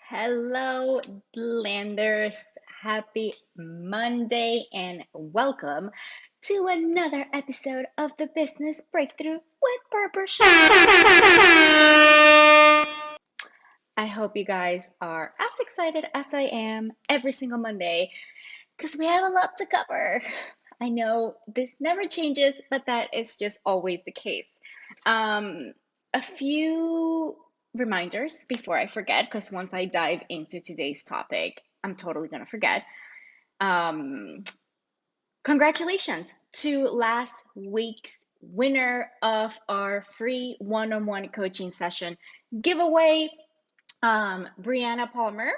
Hello, Landers. Happy Monday and welcome to another episode of the Business Breakthrough with Barbara Show. I hope you guys are as excited as I am every single Monday because we have a lot to cover. I know this never changes, but that is just always the case. Um, a few reminders before I forget, because once I dive into today's topic, I'm totally gonna forget. Um, Congratulations to last week's winner of our free one-on-one coaching session giveaway, Brianna Palmer.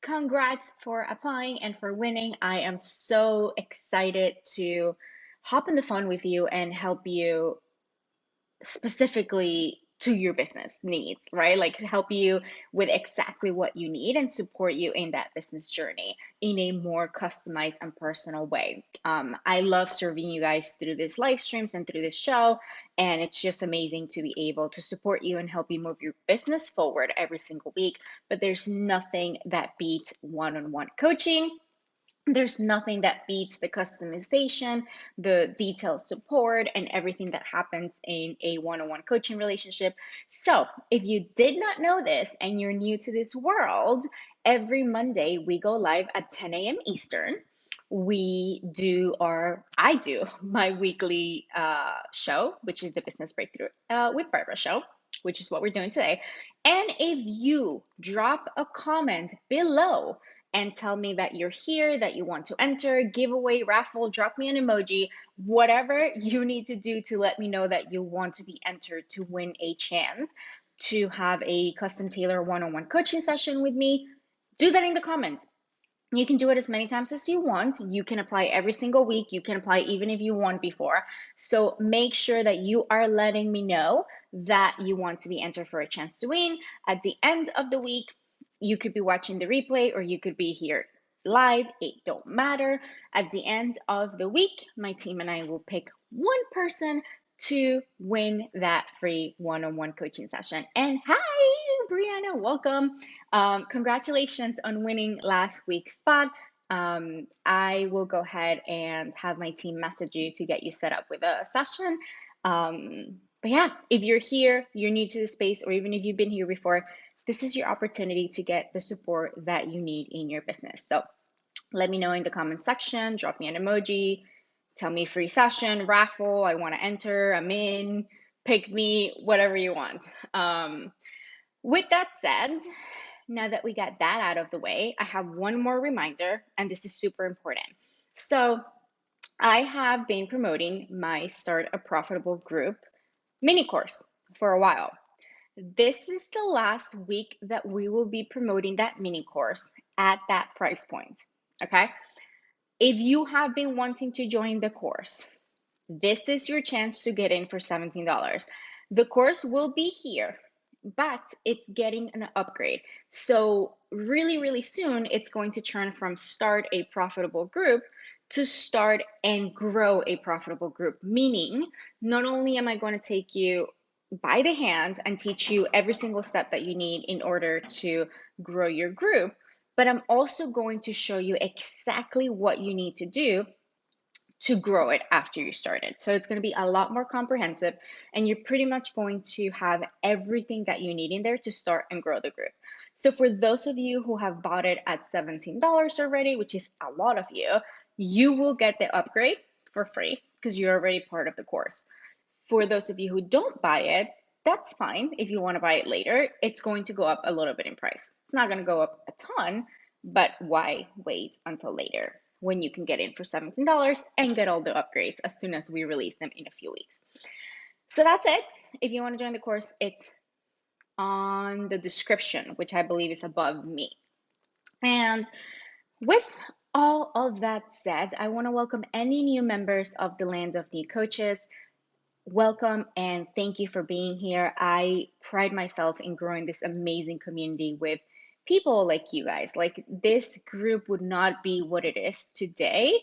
Congrats for applying and for winning. I am so excited to hop on the phone with you and help you specifically to your business needs, right? Like help you with exactly what you need and support you in that business journey in a more customized and personal way. I love serving you guys through these live streams and through this show, and it's just amazing to be able to support you and help you move your business forward every single week. But there's nothing that beats one on one coaching. There's nothing that beats the customization, the detailed support, and everything that happens in a one on one coaching relationship. So, if you did not know this and you're new to this world, every Monday we go live at 10 a.m. Eastern. I do my weekly show, which is the Business Breakthrough with Barbara show, which is what we're doing today. And if you drop a comment below, and tell me that you're here, that you want to enter, giveaway, raffle, drop me an emoji, whatever you need to do to let me know that you want to be entered to win a chance to have a custom tailor one-on-one coaching session with me. Do that in the comments. You can do it as many times as you want. You can apply every single week. You can apply even if you won before. So make sure that you are letting me know that you want to be entered for a chance to win. At the end of the week, you could be watching the replay or you could be here live. It don't matter. At the end of the week, my team and I will pick one person to win that free one-on-one coaching session. And hi, Brianna, welcome. Congratulations on winning last week's spot. I will go ahead and have my team message you to get you set up with a session. But yeah, if you're here, you're new to the space, or even if you've been here before, this is your opportunity to get the support that you need in your business. So let me know in the comment section, drop me an emoji, tell me free session, raffle, I want to enter, I'm in, pick me, whatever you want. With that said, now that we got that out of the way, I have one more reminder, and this is super important. So, I have been promoting my Start a Profitable Group mini course for a while. This is the last week that we will be promoting that mini course at that price point. Okay? If you have been wanting to join the course, this is your chance to get in for $17. The course will be here, but it's getting an upgrade. So, really, really soon, it's going to turn from Start a Profitable Group to Start and Grow a Profitable Group. Meaning, not only am I going to take you by the hand and teach you every single step that you need in order to grow your group, but I'm also going to show you exactly what you need to do to grow it after you start it. So it's going to be a lot more comprehensive, and you're pretty much going to have everything that you need in there to start and grow the group. So for those of you who have bought it at $17 already, which is a lot of you, you will get the upgrade for free because you're already part of the course. For those of you who don't buy it, that's fine. If you want to buy it later, it's going to go up a little bit in price. It's not going to go up a ton, but why wait until later when you can get in for $17 and get all the upgrades as soon as we release them in a few weeks? So that's it. If you want to join the course, it's on the description, which I believe is above me. And with all of that said, I want to welcome any new members of the Land of New Coaches. Welcome and thank you for being here. I pride myself in growing this amazing community with people like you guys. Like, this group would not be what it is today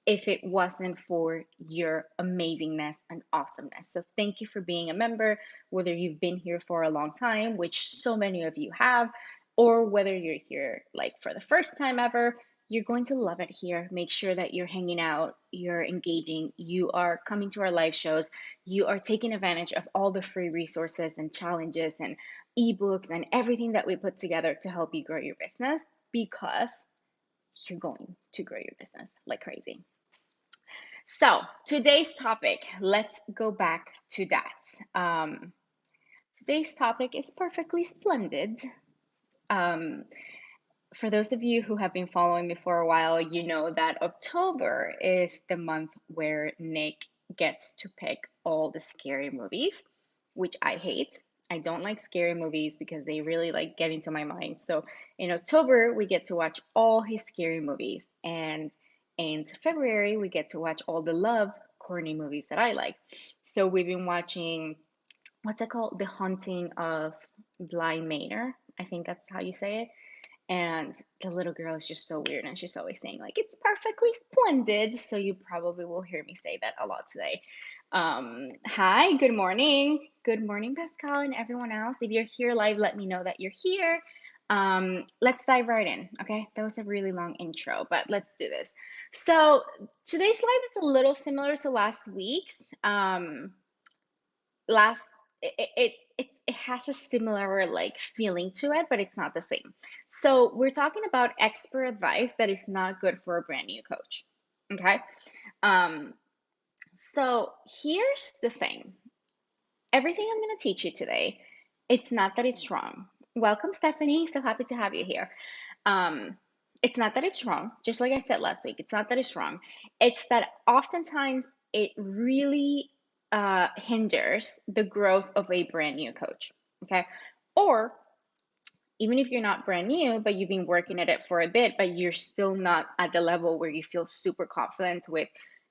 if it wasn't for your amazingness and awesomeness. So thank you for being a member, whether you've been here for a long time, which so many of you have, or whether you're here like for the first time ever, you're going to love it here. Make sure that you're hanging out, you're engaging, you are coming to our live shows, you are taking advantage of all the free resources and challenges and ebooks and everything that we put together to help you grow your business, because you're going to grow your business like crazy. So, today's topic, let's go back to that. Today's topic is perfectly splendid. Um, for those of you who have been following me for a while, you know that October is the month where Nick gets to pick all the scary movies, which I hate. I don't like scary movies because they really like get into my mind. So in October, we get to watch all his scary movies. And in February, we get to watch all the love corny movies that I like. So we've been watching, what's it called? The Haunting of Bly Manor. I think that's how you say it. And the little girl is just so weird, and she's always saying, like, it's perfectly splendid. So you probably will hear me say that a lot today. Hi, good morning. Good morning, Pascal, and everyone else. If you're here live, let me know that you're here. Let's dive right in, okay? That was a really long intro, but let's do this. So today's live is a little similar to last week's. Last it has a similar like feeling to it, but it's not the same. So we're talking about expert advice that is not good for a brand new coach. Okay. um so here's the thing. Everything I'm going to teach you today, it's not that it's wrong. Welcome, Stephanie, so happy to have you here. um it's not that it's wrong, just like I said last week. It's not that it's wrong. It's that oftentimes it really hinders the growth of a brand new coach. Okay. Or even if you're not brand new, but you've been working at it for a bit, but you're still not at the level where you feel super confident with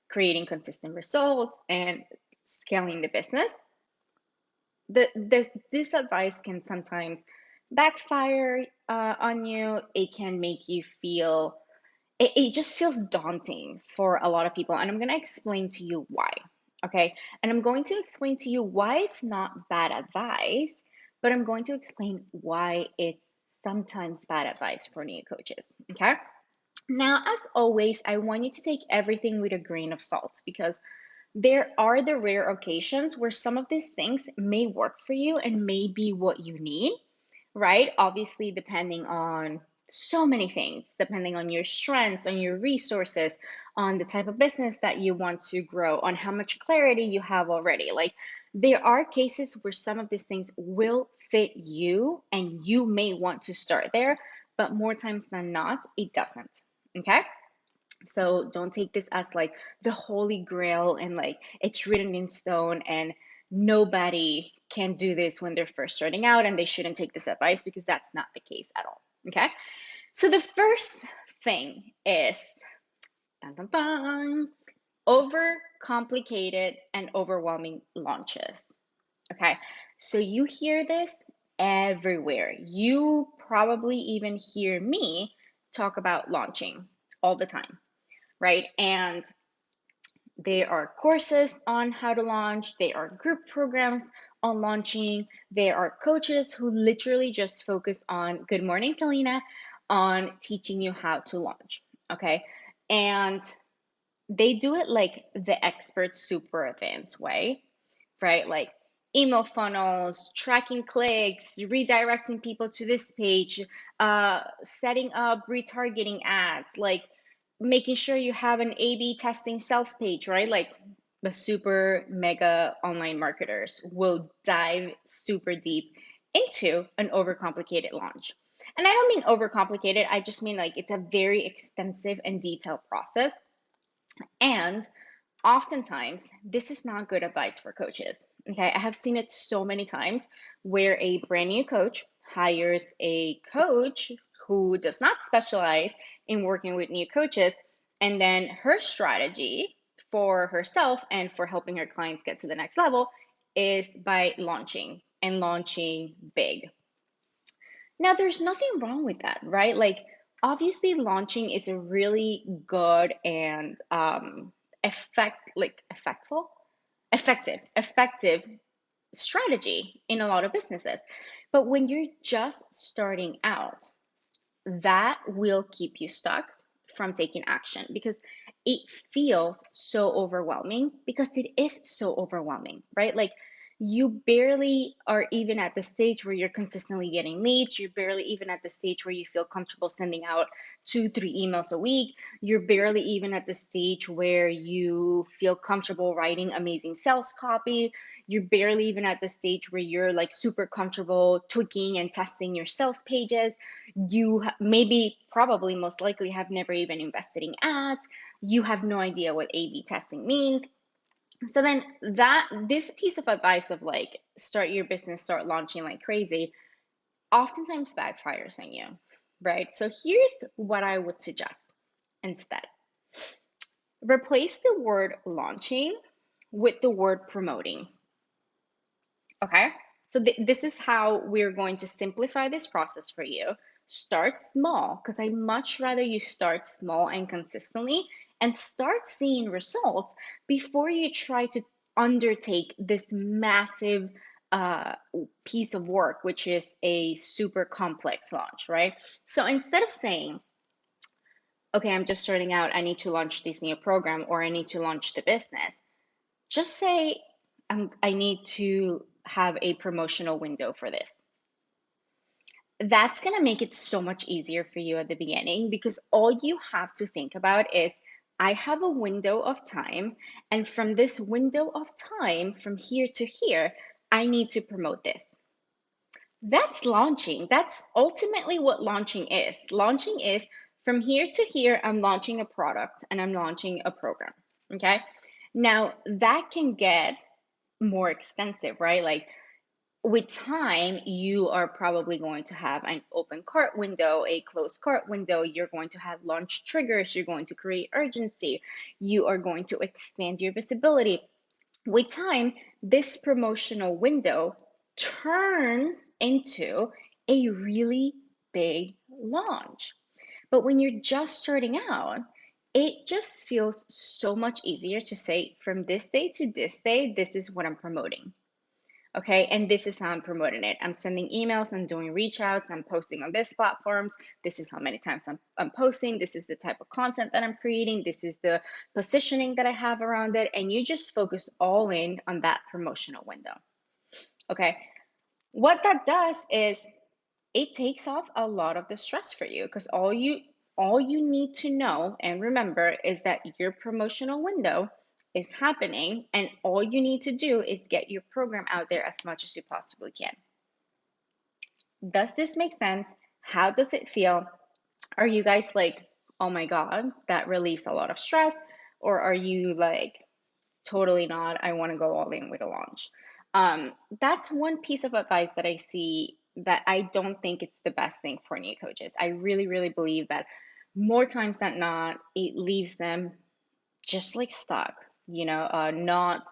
creating consistent results and scaling the business, this advice can sometimes backfire on you. It can make you feel, it just feels daunting for a lot of people. And I'm going to explain to you why. Okay. And I'm going to explain to you why it's not bad advice, but I'm going to explain why it's sometimes bad advice for new coaches. Okay. Now, as always, I want you to take everything with a grain of salt, because there are the rare occasions where some of these things may work for you and may be what you need, right? Obviously, depending on so many things, depending on your strengths, on your resources, on the type of business that you want to grow, on how much clarity you have already. Like, there are cases where some of these things will fit you and you may want to start there, but more times than not, it doesn't. Okay. So don't take this as like the holy grail and like it's written in stone and nobody can do this when they're first starting out and they shouldn't take this advice, because that's not the case at all. Okay. So the first thing is dun, dun, dun, over complicated and overwhelming launches. Okay. So you hear this everywhere. You probably even hear me talk about launching all the time, right? And there are courses on how to launch, there are group programs on launching, there are coaches who literally just focus on, good morning, Talina, on teaching you how to launch. Okay. And they do it like the expert, super advanced way, right? Like email funnels, tracking clicks, redirecting people to this page, setting up retargeting ads, like making sure you have an A/B testing sales page, right? Like the super mega online marketers will dive super deep into an overcomplicated launch. And I don't mean overcomplicated, I just mean like it's a very extensive and detailed process. And oftentimes, this is not good advice for coaches. Okay, I have seen it so many times where a brand new coach hires a coach who does not specialize in working with new coaches, and then her strategy for herself and for helping her clients get to the next level is by launching and launching big. Now, there's nothing wrong with that, right? Like, obviously, launching is a really good and effective strategy in a lot of businesses. But when you're just starting out, that will keep you stuck from taking action because it feels so overwhelming because it is so overwhelming, right? Like you barely are even at the stage where you're consistently getting leads. You're barely even at the stage where you feel comfortable sending out 2, 3 emails a week. You're barely even at the stage where you feel comfortable writing amazing sales copy. You're barely even at the stage where you're like super comfortable tweaking and testing your sales pages. You maybe, probably, most likely have never even invested in ads. You have no idea what A/B testing means. So then this piece of advice of like start your business, start launching like crazy, oftentimes backfires on you, right? So here's what I would suggest instead. Replace the word launching with the word promoting. Okay, so this is how we're going to simplify this process for you. Start small, because I much rather you start small and consistently and start seeing results before you try to undertake this massive uh, piece of work, which is a super complex launch, right? So instead of saying, okay, I'm just starting out, I need to launch this new program or I need to launch the business, just say, I need to have a promotional window for this. That's going to make it so much easier for you at the beginning because all you have to think about is, I have a window of time, and from this window of time, from here to here, I need to promote this. That's launching. That's ultimately what launching is. Launching is, from here to here, I'm launching a product and I'm launching a program. Okay. Now, that can get more extensive, right? Like with time, you are probably going to have an open cart window, a closed cart window. You're going to have launch triggers. You're going to create urgency. You are going to expand your visibility. With time, this promotional window turns into a really big launch. But when you're just starting out, it just feels so much easier to say, from this day to this day, this is what I'm promoting. Okay, and this is how I'm promoting it. I'm sending emails, I'm doing reach outs, I'm posting on these platforms. This is how many times I'm posting. This is the type of content that I'm creating. This is the positioning that I have around it. And you just focus all in on that promotional window. Okay, what that does is it takes off a lot of the stress for you because all you need to know and remember is that your promotional window is happening, and all you need to do is get your program out there as much as you possibly can. Does this make sense? How does it feel? Are you guys like, oh my God, that relieves a lot of stress? Or are you like, totally not, I want to go all in with a launch? That's one piece of advice that I see that I don't think it's the best thing for new coaches. I really, really believe that more times than not, it leaves them just like stuck, not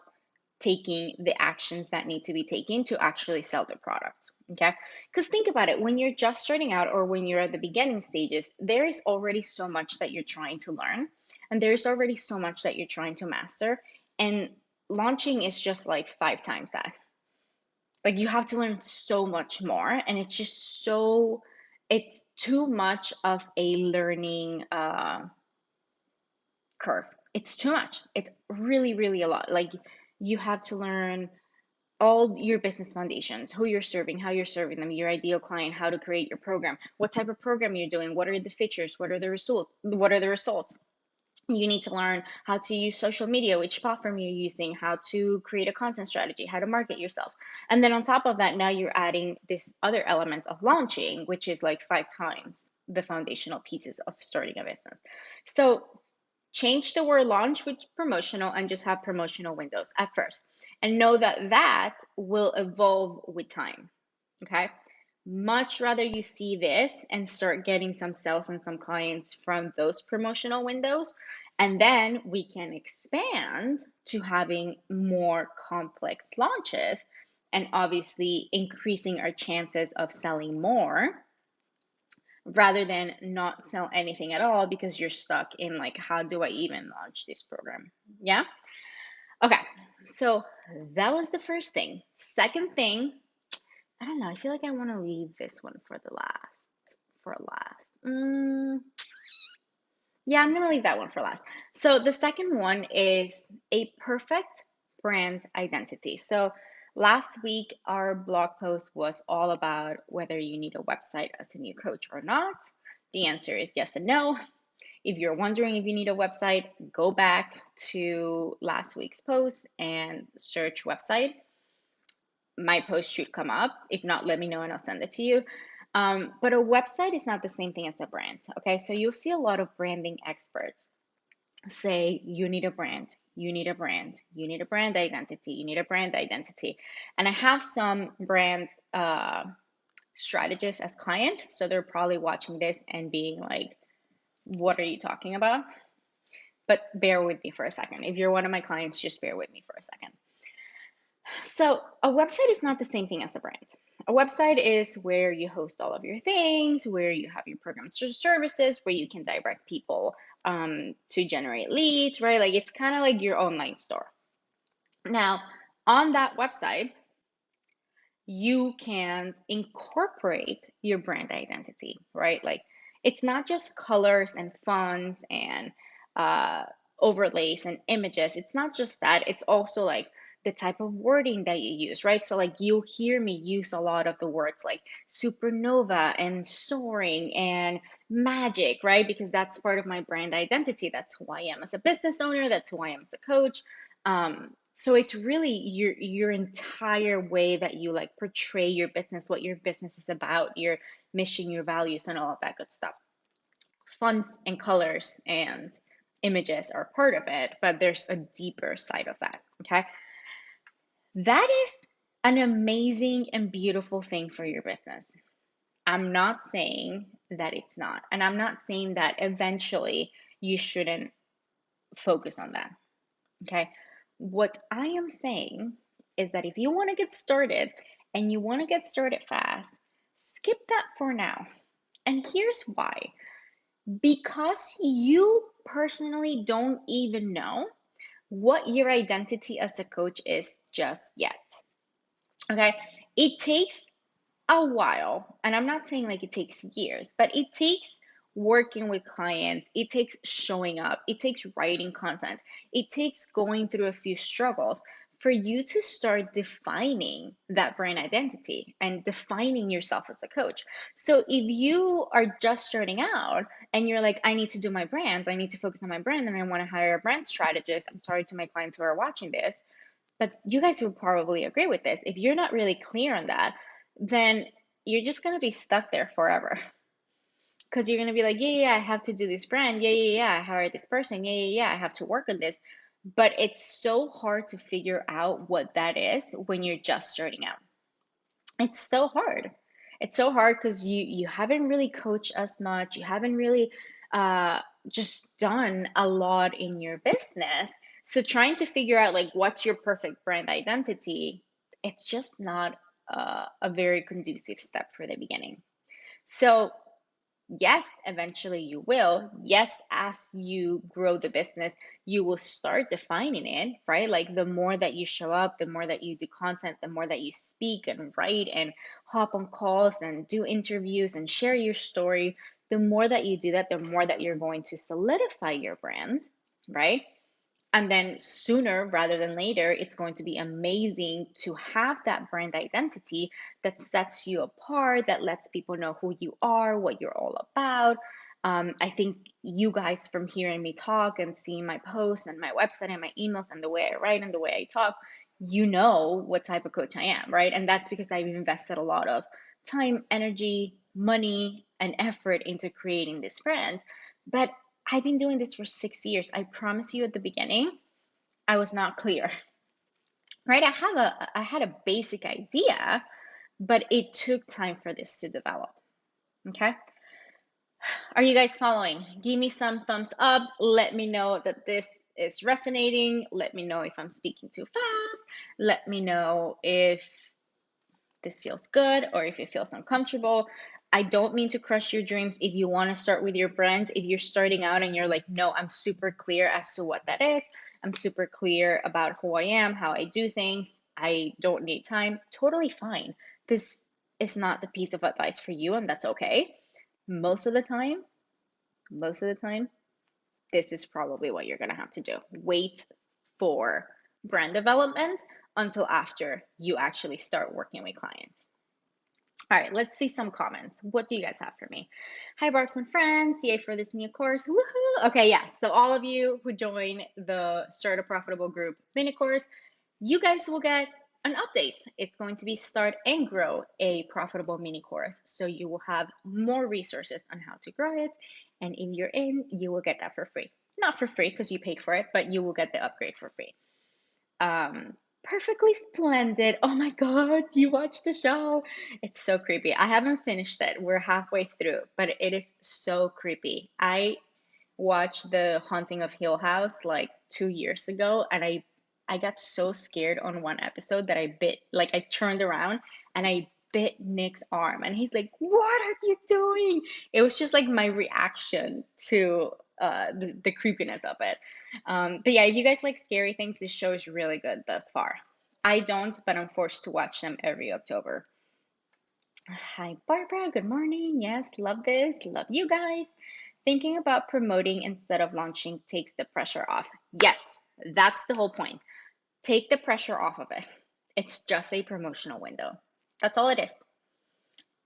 taking the actions that need to be taken to actually sell the product. Okay. Because think about it, when you're just starting out or when you're at the beginning stages, there is already so much that you're trying to learn, and there's already so much that you're trying to master. And launching is just like 5 times that. Like you have to learn so much more, and it's just it's too much of a learning curve. It's too much. It's really, really a lot. Like you have to learn all your business foundations, who you're serving, how you're serving them, your ideal client, how to create your program, what type of program you're doing, what are the features, what are the results. You need to learn how to use social media, which platform you're using, how to create a content strategy, how to market yourself. And then on top of that, now you're adding this other element of launching, which is like 5 times the foundational pieces of starting a business. So change the word launch with promotional and just have promotional windows at first. And know that that will evolve with time. Okay. Much rather you see this and start getting some sales and some clients from those promotional windows. And then we can expand to having more complex launches and obviously increasing our chances of selling more rather than not sell anything at all because you're stuck in like, how do I even launch this program? Yeah. Okay. So that was the first thing. Second thing, I don't know. I feel like I want to leave this one for the last. For last. Yeah, I'm gonna leave that one for last. So the second one is a perfect brand identity. So last week, our blog post was all about whether you need a website as a new coach or not. The answer is yes and no. If you're wondering if you need a website, go back to last week's post and search website. My post should come up. If not, let me know and I'll send it to you. But a website is not the same thing as a brand. Okay, so you'll see a lot of branding experts say you need a brand, you need a brand, you need a brand identity, you need a brand identity. And I have some brand strategists as clients, so they're probably watching this and being like, what are you talking about? But bear with me for a second. If you're one of my clients, just bear with me for a second. So, a website is not the same thing as a brand. A website is where you host all of your things, where you have your programs or services, where you can direct people to generate leads, right? Like it's kind of like your online store. Now, on that website, you can incorporate your brand identity, right? Like it's not just colors and fonts and uh, overlays and images. It's not just that. It's also like the type of wording that you use, right? So like you'll hear me use a lot of the words like supernova and soaring and magic, right? Because that's part of my brand identity. That's who I am as a business owner. That's who I am as a coach. So it's really your entire way that you like portray your business, what your business is about, your mission, your values, and all of that good stuff. Fonts and colors and images are part of it, but there's a deeper side of that. Okay. That is an amazing and beautiful thing for your business. I'm not saying that it's not. And I'm not saying that eventually you shouldn't focus on that. Okay. What I am saying is that if you want to get started and you want to get started fast, skip that for now. And here's why. Because you personally don't even know what your identity as a coach is just yet. Okay. It takes a while, and I'm not saying like it takes years, but it takes working with clients, it takes showing up, it takes writing content, it takes going through a few struggles for you to start defining that brand identity and defining yourself as a coach. So if you are just starting out and you're like, I need to do my brands, I need to focus on my brand, and I want to hire a brand strategist, I'm sorry to my clients who are watching this, but you guys will probably agree with this. If you're not really clear on that, then you're just going to be stuck there forever. Because you're going to be like, yeah, yeah, I have to do this brand. Yeah, yeah, yeah, I hired this person. Yeah, yeah, yeah, I have to work on this. But it's so hard to figure out what that is when you're just starting out. It's so hard. It's so hard because you haven't really coached as much. You haven't really uh, just done a lot in your business. So trying to figure out like what's your perfect brand identity, it's just not a very conducive step for the beginning. So yes, eventually you will. Yes, as you grow the business, you will start defining it, right? Like the more that you show up, the more that you do content, the more that you speak and write and hop on calls and do interviews and share your story, the more that you do that, the more that you're going to solidify your brand, right? And then sooner rather than later, it's going to be amazing to have that brand identity that sets you apart, that lets people know who you are, what you're all about. I think you guys, from hearing me talk and seeing my posts and my website and my emails and the way I write and the way I talk, you know what type of coach I am, right? And that's because I've invested a lot of time, energy, money, and effort into creating this brand. But I've been doing this for 6 years. I promise you at the beginning, I was not clear, right? I had a basic idea, but it took time for this to develop. Okay. Are you guys following? Give me some thumbs up. Let me know that this is resonating. Let me know if I'm speaking too fast. Let me know if this feels good or if it feels uncomfortable. I don't mean to crush your dreams. If you want to start with your brand, if you're starting out and you're like, no, I'm super clear as to what that is, I'm super clear about who I am, how I do things, I don't need time, totally fine. This is not the piece of advice for you, and that's okay. Most of the time, most of the time, this is probably what you're going to have to do. Wait for brand development until after you actually start working with clients. All right, let's see some comments. What do you guys have for me? Hi, Barbs and friends. Yay for this new course. Woohoo! Okay, yeah. So all of you who join the Start a Profitable Group mini course, you guys will get an update. It's going to be Start and Grow a Profitable mini course. So you will have more resources on how to grow it. And if you're in, you will get that for free. Not for free because you paid for it, but you will get the upgrade for free. Perfectly splendid. Oh my God, you watched the show. It's so creepy. I haven't finished it. We're halfway through, but it is so creepy. I watched The Haunting of Hill House like 2 years ago, and I got so scared on one episode that I turned around and I bit Nick's arm, and he's like, "What are you doing?" It was just like my reaction to the creepiness of it. But yeah, if you guys like scary things, this show is really good thus far. I don't, but I'm forced to watch them every October. Hi, Barbara. Good morning. Yes, love this. Love you guys. Thinking about promoting instead of launching takes the pressure off. Yes, that's the whole point. Take the pressure off of it. It's just a promotional window. That's all it is.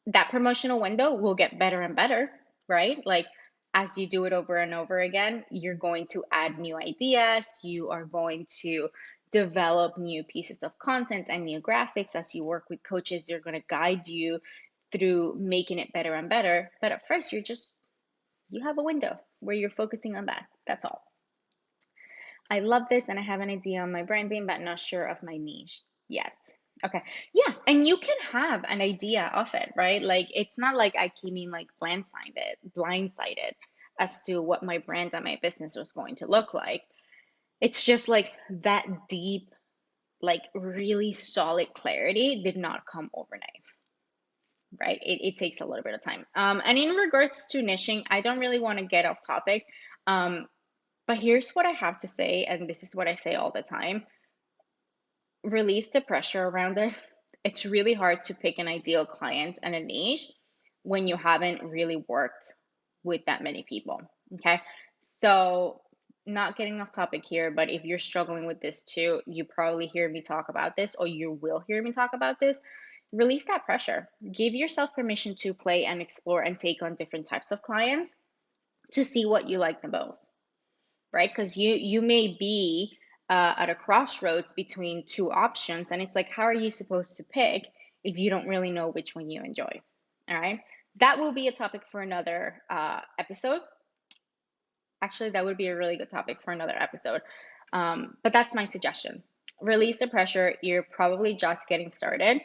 That promotional window will get better and better, right? Like as you do it over and over again, you're going to add new ideas, you are going to develop new pieces of content and new graphics. As you work with coaches, they're going to guide you through making it better and better. But at first, you have a window where you're focusing on that. That's all. I love this and I have an idea on my branding, but not sure of my niche yet. Okay. Yeah. And you can have an idea of it, right? Like it's not like I came in like blindsided as to what my brand and my business was going to look like. It's just like that deep, like really solid clarity did not come overnight, right? It takes a little bit of time. And in regards to niching, I don't really want to get off topic. But here's what I have to say, and this is what I say all the time. Release the pressure around it. It's really hard to pick an ideal client and a niche when you haven't really worked with that many people. Okay. So, not getting off topic here, but if you're struggling with this too, you probably hear me talk about this, or you will hear me talk about this. Release that pressure. Give yourself permission to play and explore and take on different types of clients to see what you like the most, right? Because you may be at a crossroads between two options, and it's like, how are you supposed to pick if you don't really know which one you enjoy? All right, that will be a topic for another episode. Actually, that would be a really good topic for another episode. But that's my suggestion. Release the pressure. You're probably just getting started.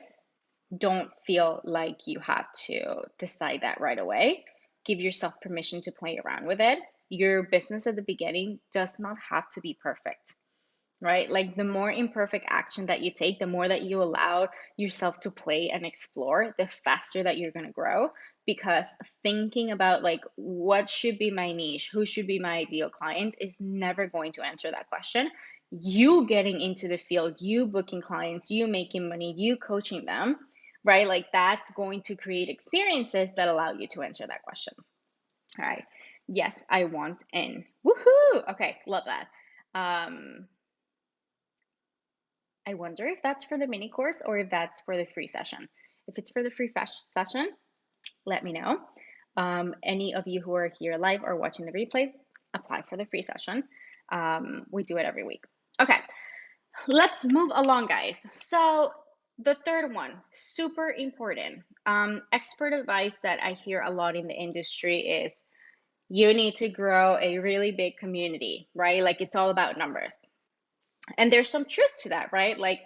Don't feel like you have to decide that right away. Give yourself permission to play around with it. Your business at the beginning does not have to be perfect, right? Like the more imperfect action that you take, the more that you allow yourself to play and explore, the faster that you're going to grow. Because thinking about like what should be my niche, who should be my ideal client is never going to answer that question. You getting into the field, you booking clients, you making money, you coaching them, right? Like that's going to create experiences that allow you to answer that question. All right. Yes, I want in. Woohoo! Okay, love that. Um, I wonder if that's for the mini course or if that's for the free session. If it's for the free session, let me know. Any of you who are here live or watching the replay, apply for the free session. We do it every week. Okay, let's move along, guys. So the third one, super important. Expert advice that I hear a lot in the industry is you need to grow a really big community, right? Like it's all about numbers. And there's some truth to that, right? Like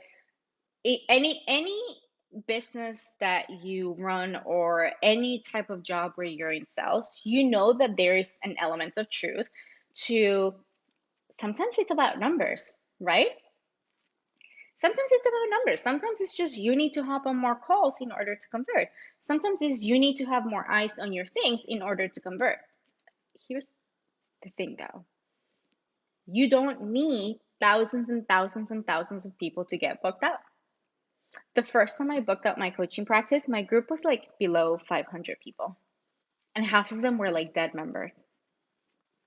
any business that you run or any type of job where you're in sales, you know that there is an element of truth to sometimes it's about numbers, right? Sometimes it's about numbers. Sometimes it's just you need to hop on more calls in order to convert. Sometimes it's you need to have more eyes on your things in order to convert. Here's the thing though. You don't need thousands and thousands and thousands of people to get booked out. The first time I booked out my coaching practice, my group was like below 500 people, and half of them were like dead members.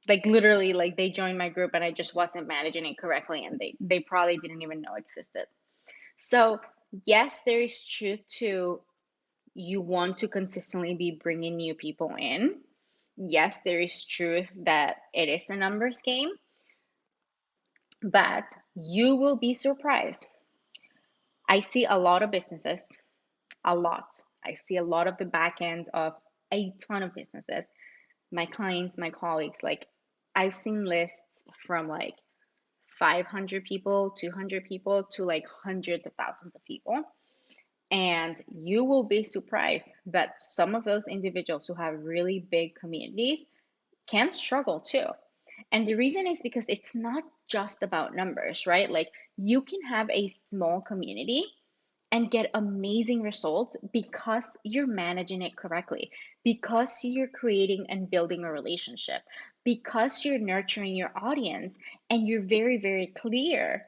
Like literally, like they joined my group and I just wasn't managing it correctly, and they probably didn't even know existed. So, yes, there is truth to you want to consistently be bringing new people in. Yes, there is truth that it is a numbers game, but you will be surprised. I see a lot of businesses, a lot. I see a lot of the back end of a ton of businesses. My clients, my colleagues, like I've seen lists from like 500 people, 200 people to like hundreds of thousands of people. And you will be surprised that some of those individuals who have really big communities can struggle too. And the reason is because it's not just about numbers, right? Like you can have a small community and get amazing results because you're managing it correctly, because you're creating and building a relationship, because you're nurturing your audience and you're very, very clear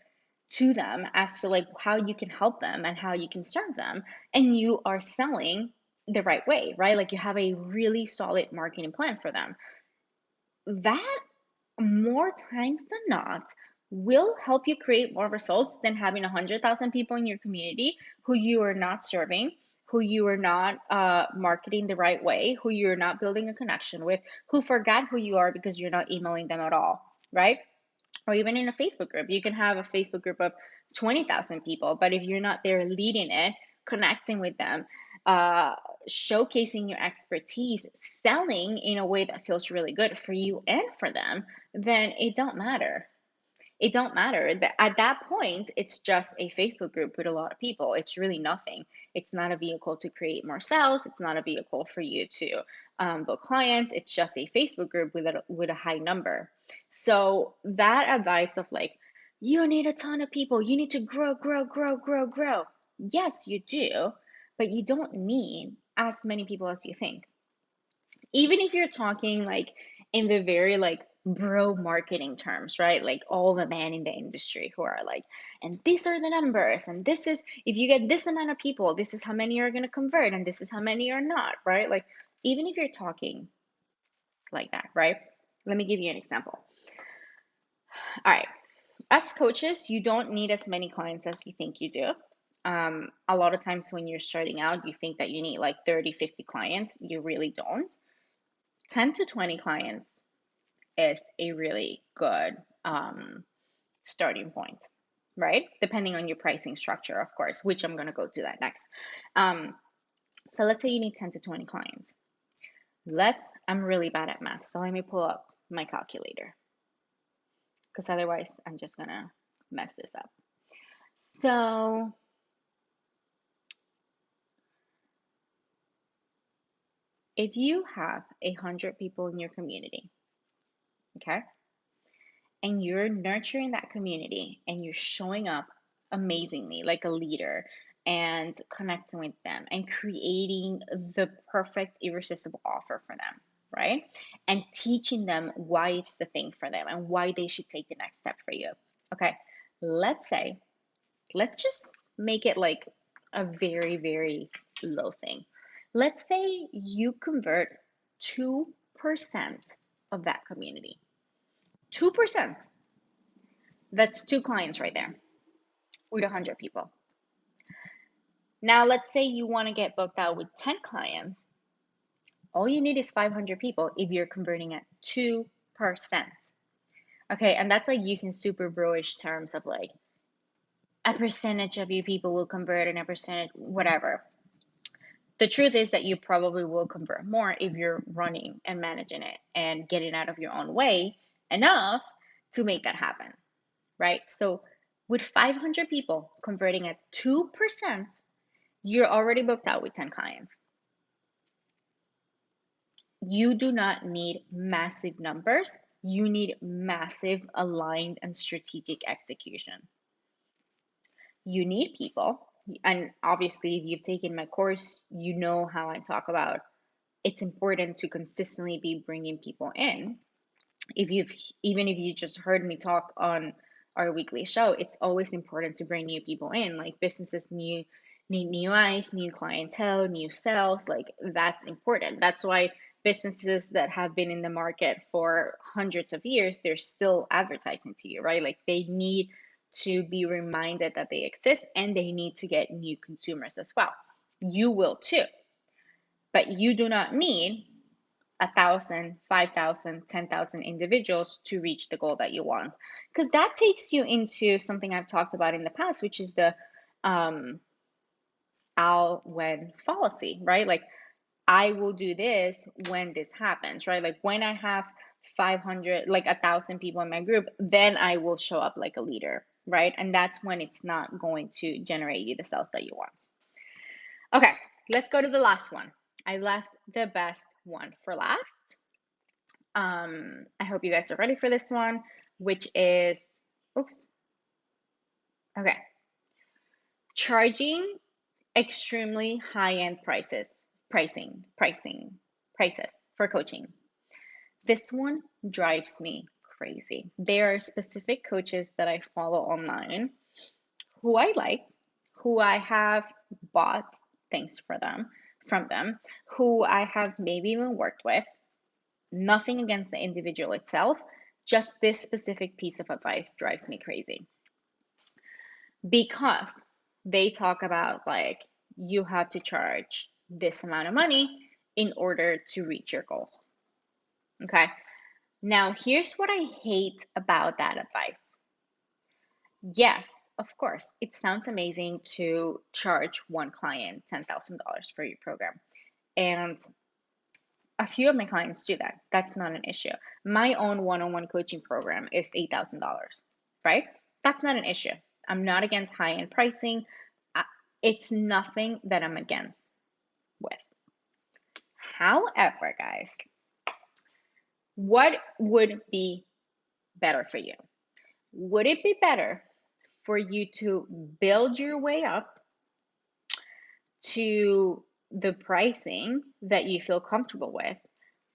to them as to like how you can help them and how you can serve them, and you are selling the right way, right? Like you have a really solid marketing plan for them. That more times than not will help you create more results than having 100,000 people in your community who you are not serving, who you are not marketing the right way, who you're not building a connection with, who forgot who you are because you're not emailing them at all, right? Or even in a Facebook group. You can have a Facebook group of 20,000 people, but if you're not there leading it, connecting with them, uh, showcasing your expertise, selling in a way that feels really good for you and for them, then it don't matter. It don't matter. At that point, it's just a Facebook group with a lot of people. It's really nothing. It's not a vehicle to create more sales. It's not a vehicle for you to book clients. It's just a Facebook group with a high number. So that advice of like, you need a ton of people. You need to grow, grow, grow, grow, grow. Yes, you do, but you don't need as many people as you think. Even if you're talking like in the very like bro marketing terms, right? Like all the men in the industry who are like, and these are the numbers, and this is if you get this amount of people, this is how many are going to convert, and this is how many are not, right? Like even if you're talking like that, right? Let me give you an example. All right, as coaches, you don't need as many clients as you think you do. A lot of times when you're starting out, you think that you need like 30, 50 clients. You really don't. 10 to 20 clients is a really good starting point, right? Depending on your pricing structure, of course, which I'm going to go to that next. Um, so let's say you need 10 to 20 clients. I'm really bad at math, so let me pull up my calculator because otherwise I'm just going to mess this up. So if you have 100 people in your community, okay, and you're nurturing that community and you're showing up amazingly like a leader and connecting with them and creating the perfect irresistible offer for them, right? And teaching them why it's the thing for them and why they should take the next step for you. Okay, let's say, let's just make it like a very, very low thing. Let's say you convert 2% of that community. 2%. That's two clients right there with 100 people. Now, let's say you want to get booked out with 10 clients. All you need is 500 people if you're converting at 2%. Okay, and that's like using super broish terms of like a percentage of your people will convert and a percentage, whatever. The truth is that you probably will convert more if you're running and managing it and getting out of your own way enough to make that happen, right? So, with 500 people converting at 2%, you're already booked out with 10 clients. You do not need massive numbers. You need massive, aligned, and strategic execution. You need people. And obviously, if you've taken my course, you know how I talk about it's important to consistently be bringing people in. If you've even if you just heard me talk on our weekly show, it's always important to bring new people in. Like businesses need new eyes, new clientele, new sales. Like that's important. That's why businesses that have been in the market for hundreds of years, they're still advertising to you, right? Like they need to be reminded that they exist and they need to get new consumers as well. You will too, but you do not need 1,000, 5,000, 10,000 individuals to reach the goal that you want. Because that takes you into something I've talked about in the past, which is the um, I'll when fallacy, right? Like I will do this when this happens, right? Like when I have 500, like 1,000 people in my group, then I will show up like a leader, right? And that's when it's not going to generate you the sales that you want. Okay, let's go to the last one. I left the best one for last. I hope you guys are ready for this one, which is, oops, okay, charging extremely high-end prices for coaching. This one drives me crazy. There are specific coaches that I follow online who I like, who I have bought things from them, who I have maybe even worked with. Nothing against the individual itself, just this specific piece of advice drives me crazy because they talk about like you have to charge this amount of money in order to reach your goals. Okay. Now, here's what I hate about that advice. Yes, of course, it sounds amazing to charge one client $10,000 for your program. And a few of my clients do that. That's not an issue. My own one-on-one coaching program is $8,000, right? That's not an issue. I'm not against high-end pricing. It's nothing that I'm against with. However, guys, what would be better for you? Would it be better for you to build your way up to the pricing that you feel comfortable with?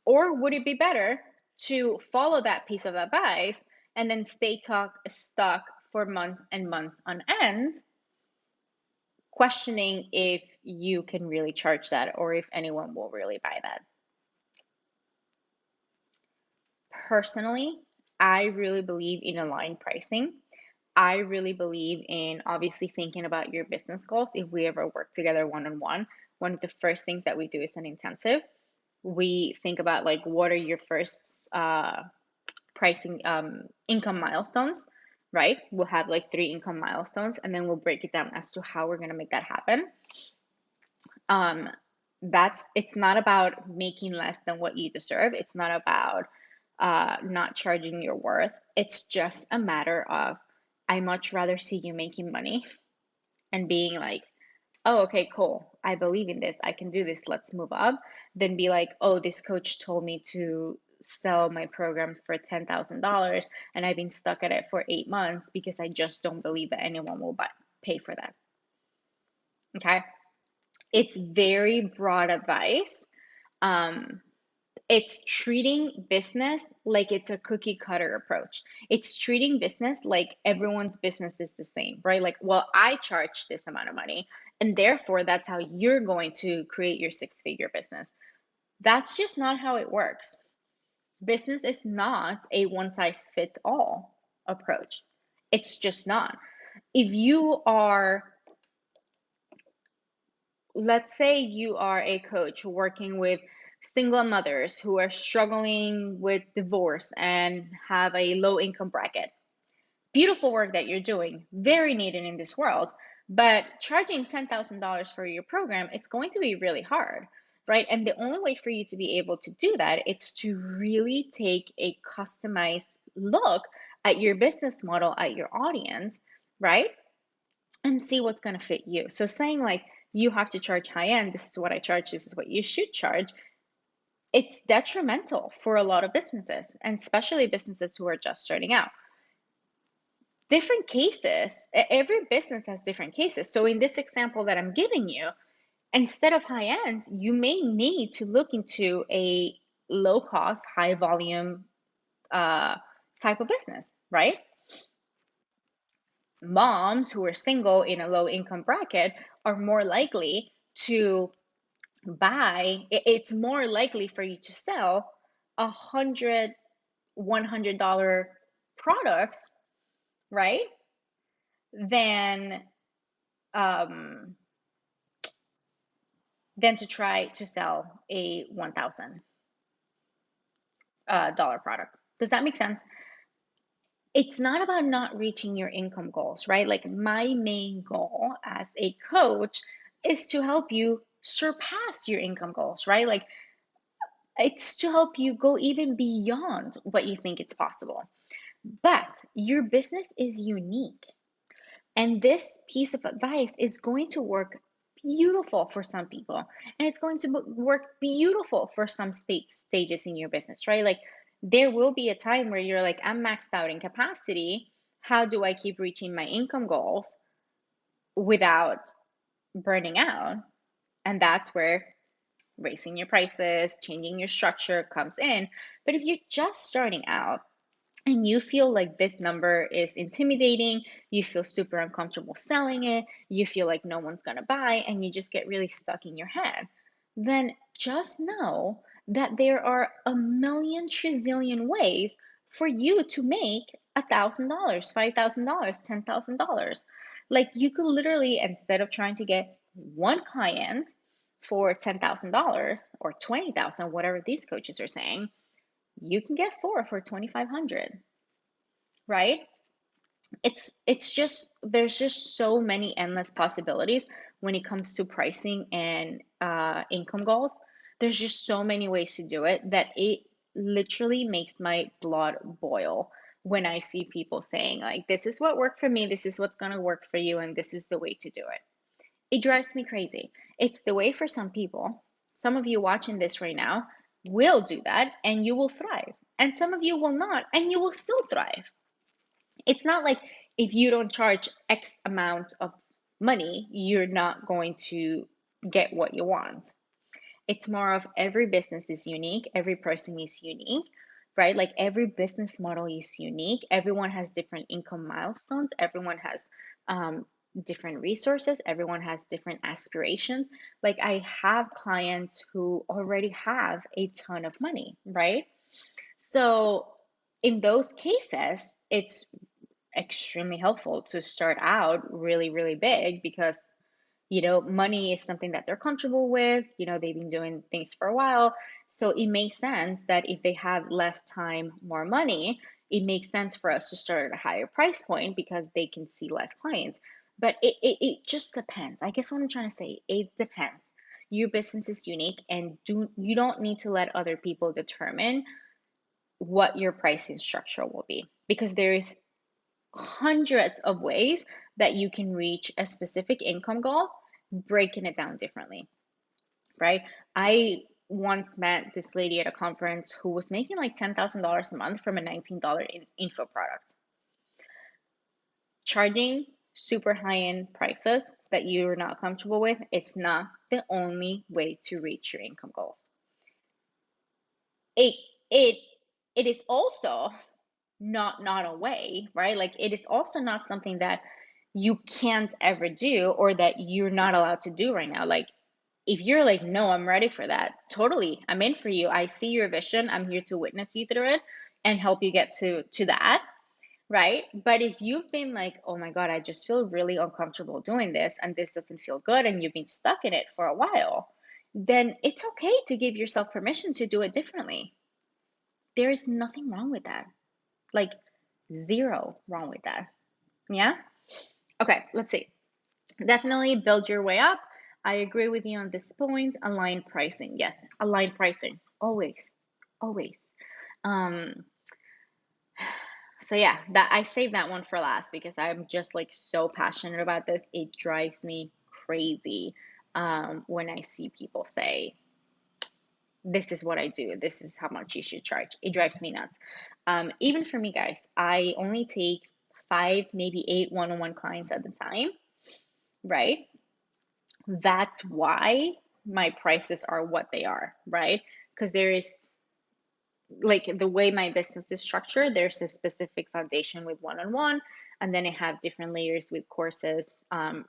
Or would it be better to follow that piece of advice and then stay stuck for months and months on end, questioning if you can really charge that or if anyone will really buy that? Personally, I really believe in aligned pricing. I really believe in obviously thinking about your business goals. If we ever work together one-on-one, one of the first things that we do is an intensive. We think about like what are your first pricing income milestones, right? We'll have like 3 income milestones, and then we'll break it down as to how we're gonna make that happen. It's not about making less than what you deserve. It's not about not charging your worth. It's just a matter of I much rather see you making money and being like, oh, okay, cool. I believe in this. I can do this. Let's move up. Than be like, oh, this coach told me to sell my program for $10,000 and I've been stuck at it for 8 months because I just don't believe that anyone will pay for that. Okay. It's very broad advice. It's treating business like it's a cookie cutter approach. It's treating business like everyone's business is the same, right? Like, well, I charge this amount of money, and therefore that's how you're going to create your six-figure business. That's just not how it works. Business is not a one size fits all approach. It's just not. If you are, let's say you are a coach working with single mothers who are struggling with divorce and have a low income bracket. Beautiful work that you're doing, very needed in this world, but charging $10,000 for your program, it's going to be really hard, right? And the only way for you to be able to do that is to really take a customized look at your business model, at your audience, right? And see what's going to fit you. So saying like, you have to charge high end, this is what I charge, this is what you should charge, it's detrimental for a lot of businesses, and especially businesses who are just starting out. Different cases, every business has different cases. So in this example that I'm giving you, instead of high end, you may need to look into a low cost, high volume type of business, right? Moms who are single in a low income bracket are more likely to it's more likely for you to sell 100, $100 products, right? Than um, than to try to sell a $1,000 dollar product. Does that make sense? It's not about not reaching your income goals, right? Like my main goal as a coach is to help you surpass your income goals, right? Like it's to help you go even beyond what you think it's possible. But your business is unique. And this piece of advice is going to work beautiful for some people. And it's going to work beautiful for some stages in your business, right? Like there will be a time where you're like, I'm maxed out in capacity. How do I keep reaching my income goals without burning out? And that's where raising your prices, changing your structure comes in. But if you're just starting out, and you feel like this number is intimidating, you feel super uncomfortable selling it, you feel like no one's gonna buy, and you just get really stuck in your head, then just know that there are a million trillion ways for you to make $1,000, $5,000, $10,000. Like you could literally, instead of trying to get one client for $10,000 or 20,000, whatever these coaches are saying, you can get four for 2,500, right? It's just there's just so many endless possibilities when it comes to pricing and income goals. There's just so many ways to do it that it literally makes my blood boil when I see people saying like, this is what worked for me, this is what's going to work for you, and this is the way to do it. It drives me crazy. It's the way for some people. Some of you watching this right now will do that and you will thrive, and some of you will not and you will still thrive. It's not like if you don't charge X amount of money, you're not going to get what you want. It's more of every business is unique, every person is unique, right? Like every business model is unique. Everyone has different income milestones, everyone has different resources, everyone has different aspirations. Like I have clients who already have a ton of money, right? So in those cases, it's extremely helpful to start out really, really big because, money is something that they're comfortable with. They've been doing things for a while. So it makes sense that if they have less time, more money, it makes sense for us to start at a higher price point because they can see less clients. But it just depends. I guess what I'm trying to say, it depends. Your business is unique and you don't need to let other people determine what your pricing structure will be because there's hundreds of ways that you can reach a specific income goal, breaking it down differently, right? I once met this lady at a conference who was making like $10,000 a month from a $19 info product, charging super high end prices that you're not comfortable with. It's not the only way to reach your income goals. It it it is also not a way, right? Like it is also not something that you can't ever do or that you're not allowed to do right now. Like if you're like, no, I'm ready for that, totally, I'm in for you. I see your vision. I'm here to witness you through it and help you get to that, right? But if you've been like, oh my God, I just feel really uncomfortable doing this and this doesn't feel good and you've been stuck in it for a while, then it's okay to give yourself permission to do it differently. There is nothing wrong with that. Like zero wrong with that. Yeah? Okay, let's see. Definitely build your way up. I agree with you on this point. Aligned pricing. Yes, aligned pricing. Always. Always. Um, so yeah, that I saved that one for last because I'm just like so passionate about this. It drives me crazy when I see people say, this is what I do, this is how much you should charge. It drives me nuts. Even for me, guys, I only take 5, maybe 8 one-on-one clients at a time, right? That's why my prices are what they are, right? Because there is like the way my business is structured, there's a specific foundation with one-on-one, and then I have different layers with courses,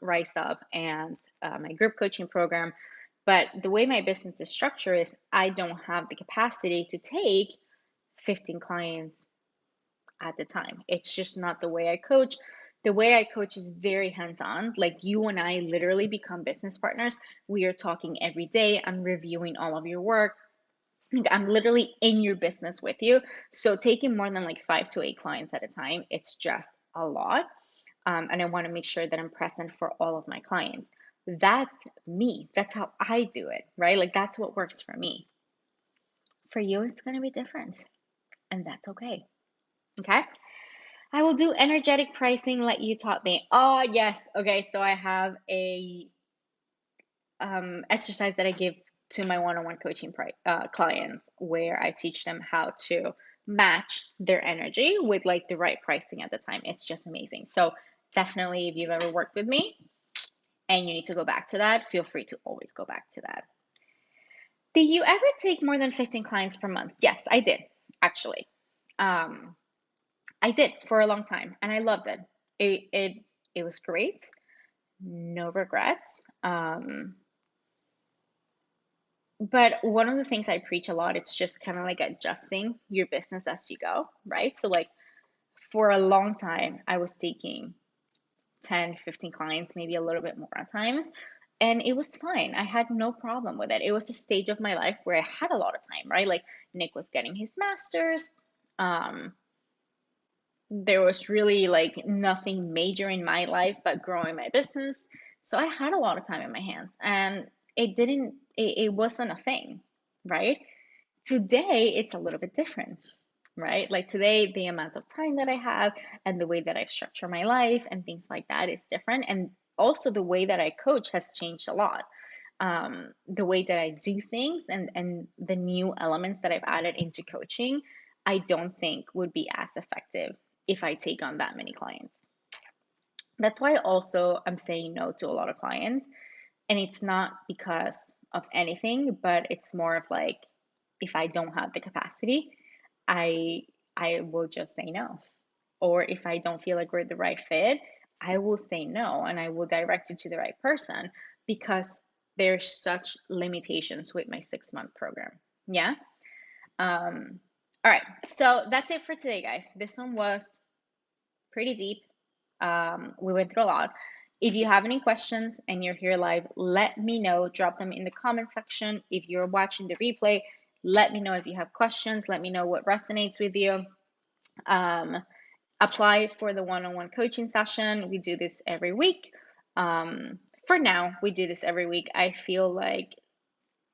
rise up, and my group coaching program. But the way my business is structured is I don't have the capacity to take 15 clients at the time. It's just not the way I coach. The way I coach is very hands on. Like you and I literally become business partners. We are talking every day. I'm reviewing all of your work. I'm literally in your business with you. So taking more than like 5 to 8 clients at a time, it's just a lot. And I want to make sure that I'm present for all of my clients. That's me. That's how I do it, right? Like that's what works for me. For you, it's going to be different, and that's okay. Okay. I will do energetic pricing like you taught me. Oh, yes. Okay. So I have a exercise that I give to my one-on-one coaching clients where I teach them how to match their energy with like the right pricing at the time. It's just amazing. So definitely, if you've ever worked with me and you need to go back to that, feel free to always go back to that. Did you ever take more than 15 clients per month? Yes, I did, actually. Um, I did for a long time and I loved it. It was great. No regrets. But one of the things I preach a lot, it's just kind of like adjusting your business as you go, right? So like for a long time, I was taking 10, 15 clients, maybe a little bit more at times. And it was fine. I had no problem with it. It was a stage of my life where I had a lot of time, right? Like Nick was getting his master's. There was really like nothing major in my life but growing my business. So I had a lot of time in my hands and it wasn't a thing, right? Today, it's a little bit different, right? Like today, the amount of time that I have and the way that I structure my life and things like that is different. And also, the way that I coach has changed a lot. The way that I do things and the new elements that I've added into coaching, I don't think would be as effective if I take on that many clients. That's why also I'm saying no to a lot of clients. And it's not because of anything, but it's more of like if I don't have the capacity, I I will just say no. Or if I don't feel like we're the right fit, I will say no and I will direct you to the right person because there's such limitations with my 6 month program. Yeah. All right. So that's it for today, guys. This one was pretty deep. We went through a lot. If you have any questions and you're here live, let me know. Drop them in the comment section. If you're watching the replay, let me know if you have questions. Let me know what resonates with you. Apply for the one-on-one coaching session. We do this every week. For now, we do this every week. I feel like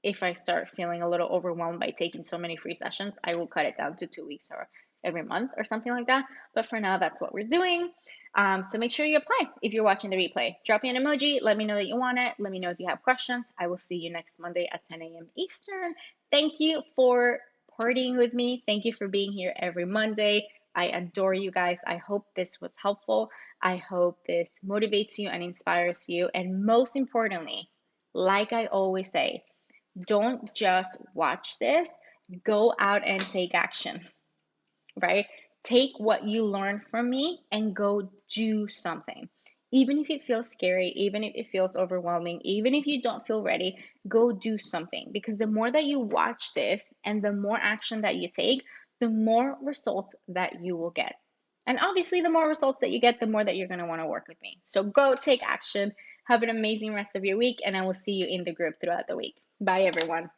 if I start feeling a little overwhelmed by taking so many free sessions, I will cut it down to 2 weeks or every month or something like that. But for now, that's what we're doing. So make sure you apply if you're watching the replay. Drop me an emoji. Let me know that you want it. Let me know if you have questions. I will see you next Monday at 10 a.m. Eastern. Thank you for partying with me. Thank you for being here every Monday. I adore you guys. I hope this was helpful. I hope this motivates you and inspires you. And most importantly, like I always say, don't just watch this, go out and take action, right? Take what you learned from me and go do something. Even if it feels scary, even if it feels overwhelming, even if you don't feel ready, go do something. Because the more that you watch this and the more action that you take, the more results that you will get. And obviously, the more results that you get, the more that you're going to want to work with me. So go take action. Have an amazing rest of your week, and I will see you in the group throughout the week. Bye, everyone.